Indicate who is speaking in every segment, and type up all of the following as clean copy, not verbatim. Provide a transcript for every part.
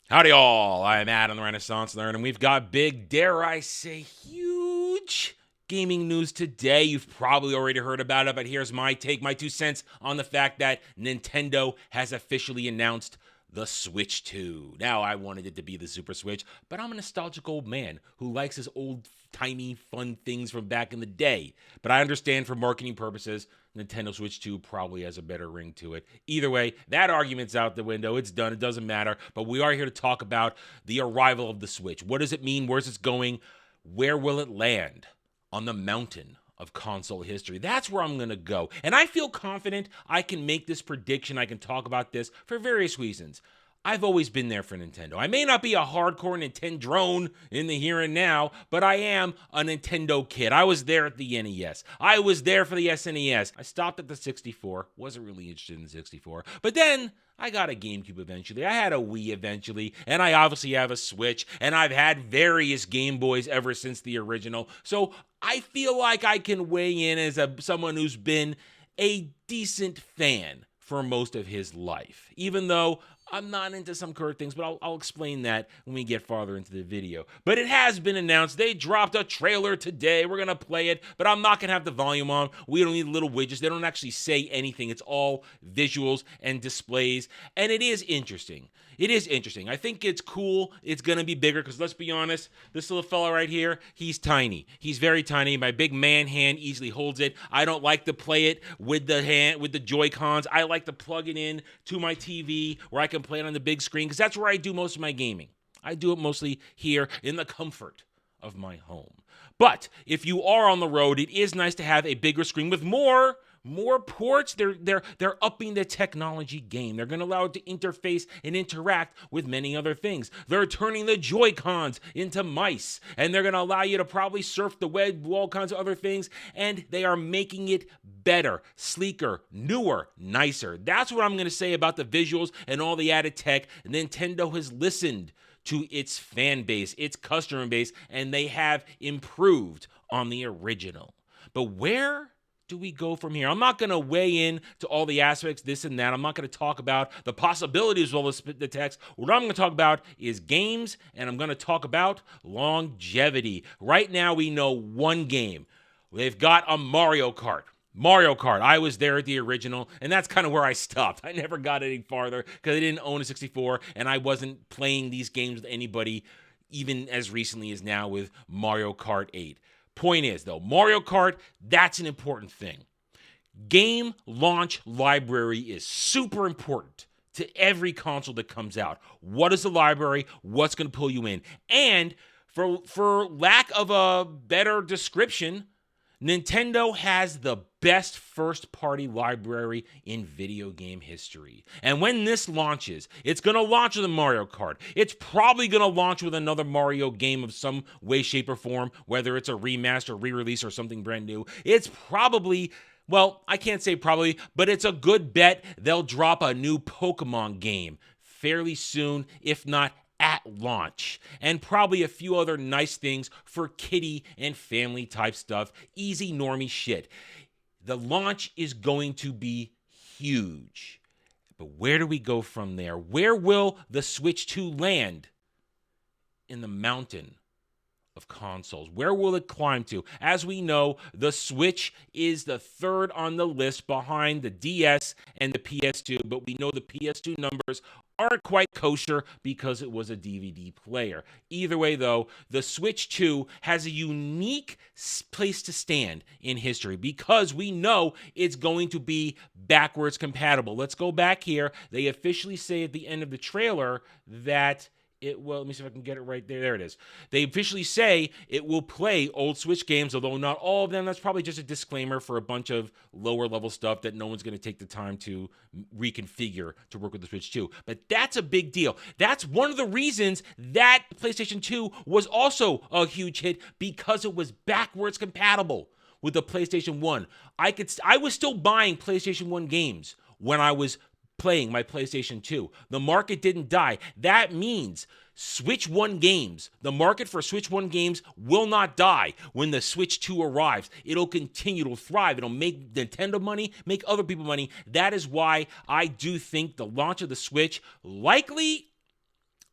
Speaker 1: Howdy all, I'm Adam the Renaissance Nerd, and we've got big, dare I say, huge gaming news today. You've probably already heard about it, but here's my take, my 2 cents on the fact that Nintendo has officially announced the Switch 2. Now, I wanted it to be the Super Switch, but I'm a nostalgic old man who likes his old-timey fun things from back in the day. But I understand for marketing purposes, Nintendo Switch 2 probably has a better ring to it. Either way, that argument's out the window. It's done. It doesn't matter. But we are here to talk about the arrival of the Switch. What does it mean? Where's it going? Where will it land on the mountain of console history? That's where I'm going to go. And I feel confident I can make this prediction. I can talk about this for various reasons. I've always been there for Nintendo. I may not be a hardcore Nintendo drone in the here and now, but I am a Nintendo kid. I was there at the NES. I was there for the SNES. I stopped at the 64. Wasn't really interested in the 64. But then I got a GameCube eventually. I had a Wii eventually. And I obviously have a Switch. And I've had various Game Boys ever since the original. So I feel like I can weigh in as someone who's been a decent fan for most of his life. Even though I'm not into some current things, but I'll explain that when we get farther into the video. But it has been announced. They dropped a trailer today. We're going to play it, but I'm not going to have the volume on. We don't need little widgets. They don't actually say anything. It's all visuals and displays, and it is interesting. It is interesting. I think it's cool. It's going to be bigger because let's be honest, this little fella right here, he's tiny. He's very tiny. My big man hand easily holds it. I don't like to play it with the Joy-Cons. I like to plug it in to my TV where I can play it on the big screen because that's where I do most of my gaming. I do it mostly here in the comfort of my home. But if you are on the road, it is nice to have a bigger screen with more ports. They're upping the technology game. They're going to allow it to interface and interact with many other things. They're turning the Joy-Cons into mice, and they're going to allow you to probably surf the web, do all kinds of other things, and they are making it better, sleeker, newer, nicer. That's what I'm going to say about the visuals and all the added tech. Nintendo has listened to its fan base, its customer base, and they have improved on the original. But where do we go from here? I'm not going to weigh in to all the aspects, this and that. I'm not going to talk about the possibilities as well as the text. What I'm going to talk about is games, and I'm going to talk about longevity. Right now, we know one game. They've got a Mario Kart. Mario Kart. I was there at the original, and that's kind of where I stopped. I never got any farther because I didn't own a 64, and I wasn't playing these games with anybody even as recently as now with Mario Kart 8. Point is, though, Mario Kart, that's an important thing. Game launch library is super important to every console that comes out. What is the library? What's going to pull you in? And for lack of a better description, Nintendo has the best first-party library in video game history. And when this launches, it's going to launch with a Mario Kart. It's probably going to launch with another Mario game of some way, shape, or form, whether it's a remaster, re-release, or something brand new. It's probably, well, I can't say probably, but it's a good bet they'll drop a new Pokemon game fairly soon, if not at launch, and probably a few other nice things for kiddie and family type stuff. Easy normie shit. The launch is going to be huge. But where do we go from there? Where will the Switch 2 land in the mountain of consoles? Where will it climb to? As we know, the Switch is the third on the list behind the DS and the PS2, but we know the PS2 numbers aren't quite kosher because it was a DVD player. Either way, though, the Switch 2 has a unique place to stand in history because we know it's going to be backwards compatible. Let's go back here. They officially say at the end of the trailer that let me see if I can get it right there. There it is. They officially say it will play old Switch games, although not all of them. That's probably just a disclaimer for a bunch of lower level stuff that no one's going to take the time to reconfigure to work with the Switch 2. But that's a big deal. That's one of the reasons that PlayStation 2 was also a huge hit, because it was backwards compatible with the PlayStation 1. I was still buying PlayStation 1 games when I was playing my PlayStation 2. The market didn't die. That means Switch 1 games, the market for Switch 1 games will not die when the Switch 2 arrives. It'll continue to thrive. It'll make Nintendo money, make other people money. That is why I do think the launch of the Switch likely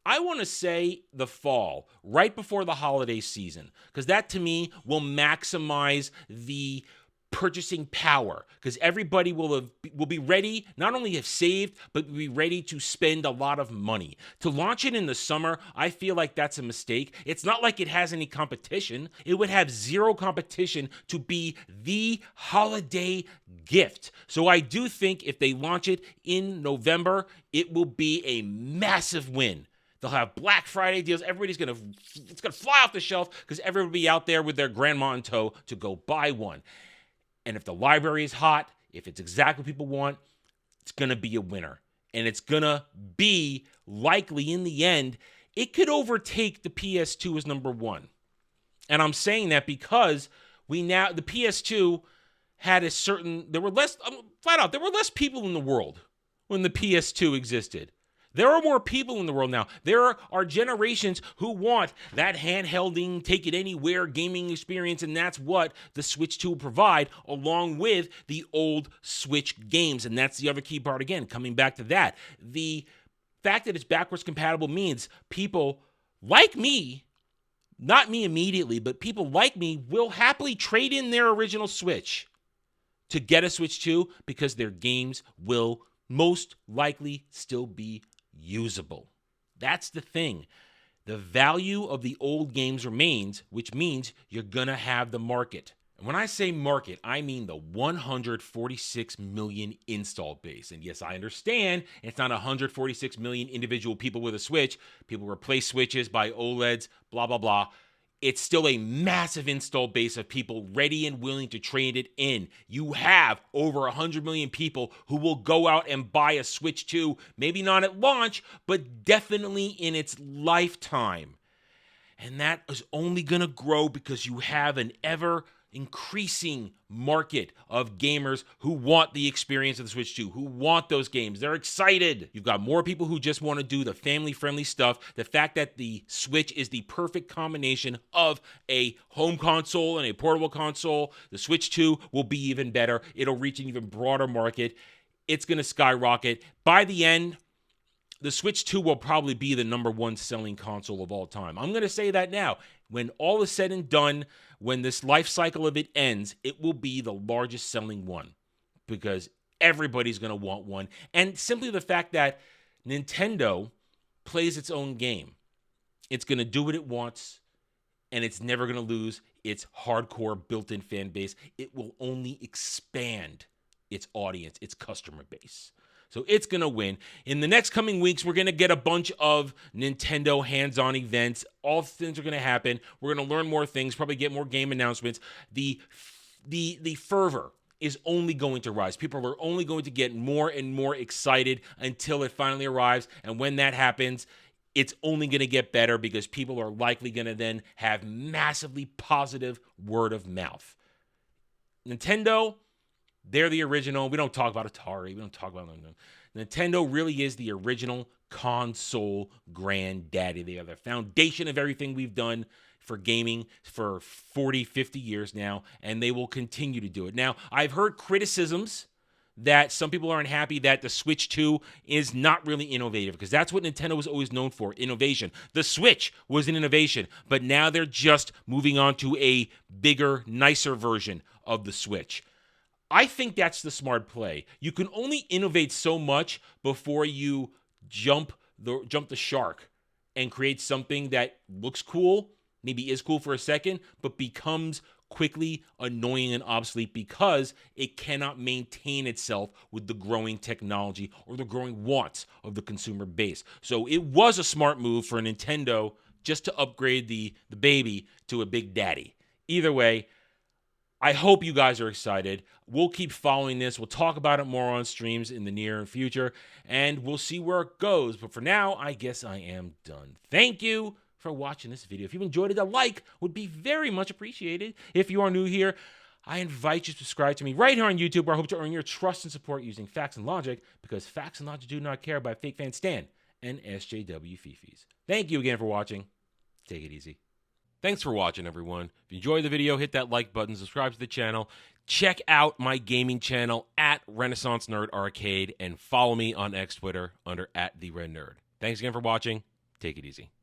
Speaker 1: I want to say the fall, right before the holiday season, because that to me will maximize the purchasing power, because everybody will be ready, not only have saved, but be ready to spend a lot of money. To launch it in the summer, I feel like that's a mistake. It's not like it has any competition. It would have zero competition to be the holiday gift. So I do think if they launch it in November, it will be a massive win. They'll have Black Friday deals. It's gonna fly off the shelf because everybody will be out there with their grandma in tow to go buy one. And if the library is hot, if it's exactly what people want, it's going to be a winner. And it's going to be likely in the end, it could overtake the PS2 as number one. And I'm saying that because the PS2 had there were less people in the world when the PS2 existed. There are more people in the world now. There are generations who want that handhelding, take it anywhere gaming experience, and that's what the Switch 2 will provide, along with the old Switch games. And that's the other key part, again, coming back to that. The fact that it's backwards compatible means people like me, not me immediately, but people like me will happily trade in their original Switch to get a Switch 2 because their games will most likely still be usable. That's the thing. The value of the old games remains, which means you're going to have the market. And when I say market, I mean the 146 million install base. And yes, I understand it's not 146 million individual people with a Switch. People replace Switches by OLEDs, blah, blah, blah. It's still a massive install base of people ready and willing to trade it in. You have over 100 million people who will go out and buy a Switch 2, maybe not at launch, but definitely in its lifetime. And that is only going to grow because you have an ever-increasing market of gamers who want the experience of the Switch 2, who want those games. They're excited. You've got more people who just want to do the family-friendly stuff. The fact that the Switch is the perfect combination of a home console and a portable console. The Switch 2 will be even better. It'll reach an even broader market. It's going to skyrocket. By the end, the Switch 2 will probably be the number one selling console of all time. I'm going to say that now. When all is said and done, when this life cycle of it ends, it will be the largest selling one because everybody's going to want one. And simply the fact that Nintendo plays its own game. It's going to do what it wants, and it's never going to lose its hardcore built-in fan base. It will only expand its audience, its customer base. So it's going to win. In the next coming weeks, we're going to get a bunch of Nintendo hands-on events. All things are going to happen. We're going to learn more things, probably get more game announcements. The fervor is only going to rise. People are only going to get more and more excited until it finally arrives. And when that happens, it's only going to get better because people are likely going to then have massively positive word of mouth. Nintendo, they're the original. We don't talk about Atari. We don't talk about them. Nintendo really is the original console granddaddy. They are the foundation of everything we've done for gaming for 40, 50 years now, and they will continue to do it. Now, I've heard criticisms that some people aren't happy that the Switch 2 is not really innovative, because that's what Nintendo was always known for, innovation. The Switch was an innovation, but now they're just moving on to a bigger, nicer version of the Switch. I think that's the smart play. You can only innovate so much before you jump the shark and create something that looks cool, maybe is cool for a second, but becomes quickly annoying and obsolete because it cannot maintain itself with the growing technology or the growing wants of the consumer base. So it was a smart move for Nintendo just to upgrade the baby to a big daddy. Either way, I hope you guys are excited. We'll keep following this. We'll talk about it more on streams in the near future, and we'll see where it goes. But for now, I guess I am done. Thank you for watching this video. If you enjoyed it, a like would be very much appreciated. If you are new here, I invite you to subscribe to me right here on YouTube, where I hope to earn your trust and support using facts and logic, because facts and logic do not care by Fake Fan Stan and SJW Fifis. Thank you again for watching. Take it easy. Thanks for watching, everyone. If you enjoyed the video, hit that like button, subscribe to the channel, check out my gaming channel at Renaissance Nerd Arcade, and follow me on X Twitter under @TheRedNerd. Thanks again for watching. Take it easy.